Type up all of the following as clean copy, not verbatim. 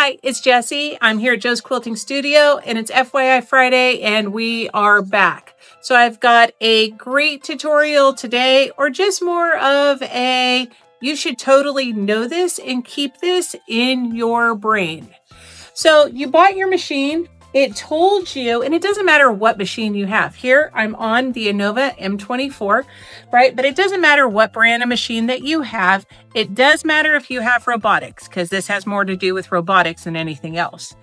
Hi, it's Jessie. I'm here at Joe's Quilting Studio and it's FYI Friday and we are back. So I've got a great tutorial today, or just more of a, you should totally know this and keep this in your brain. So you bought your machine, it told you, and it doesn't matter what machine you have. Here I'm on the Innova M24, right? But it doesn't matter what brand of machine that you have. It does matter if you have robotics, because this has more to do with robotics than anything else.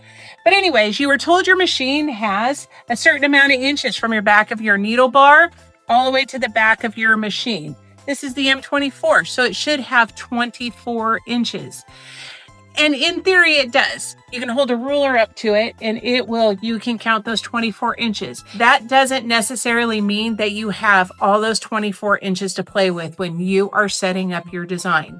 But anyways, you were told your machine has a certain amount of inches from your back of your needle bar all the way to the back of your machine. This is the M24, so it should have 24 inches. And in theory, it does. You can hold a ruler up to it and you can count those 24 inches. That doesn't necessarily mean that you have all those 24 inches to play with when you are setting up your design.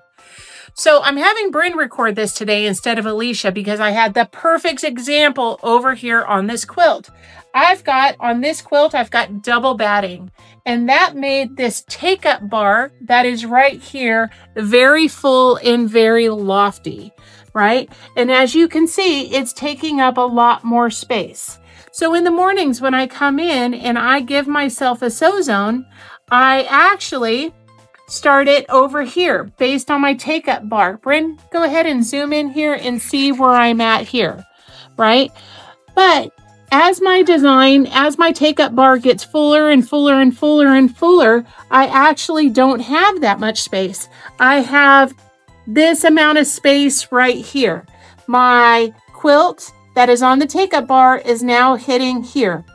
So I'm having Bryn record this today instead of Alicia because I had the perfect example over here on this quilt. On this quilt, I've got double batting, and that made this take-up bar that is right here very full and very lofty, right? And as you can see, it's taking up a lot more space. So in the mornings when I come in and I give myself a sew zone, I actually start it over here based on my take-up bar. Bryn, go ahead and zoom in here and see where I'm at here, right? But as my take-up bar gets fuller and fuller and fuller and fuller, I actually don't have that much space. I have this amount of space right here. My quilt that is on the take-up bar is now hitting here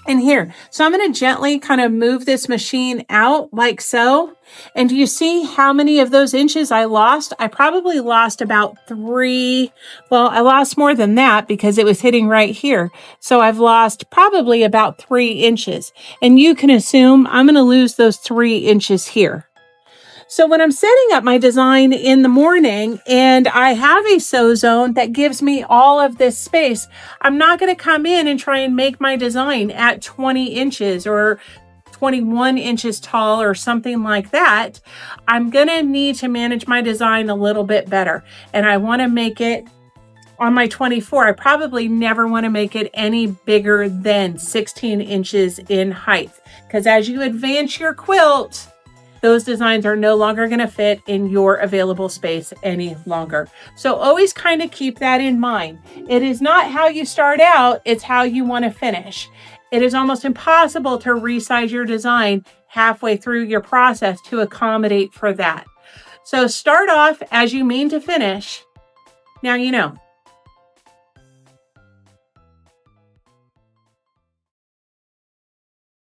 and here. So I'm going to gently kind of move this machine out like so. And do you see how many of those inches I lost? I probably lost about 3. Well, I lost more than that because it was hitting right here. So I've lost probably about 3 inches. And you can assume I'm going to lose those 3 inches here. So when I'm setting up my design in the morning and I have a sew zone that gives me all of this space, I'm not going to come in and try and make my design at 20 inches or 21 inches tall or something like that. I'm going to need to manage my design a little bit better. And I want to make it on my 24. I probably never want to make it any bigger than 16 inches in height, because as you advance your quilt, those designs are no longer going to fit in your available space any longer. So always kind of keep that in mind. It is not how you start out, it's how you want to finish. It is almost impossible to resize your design halfway through your process to accommodate for that. So start off as you mean to finish. Now you know.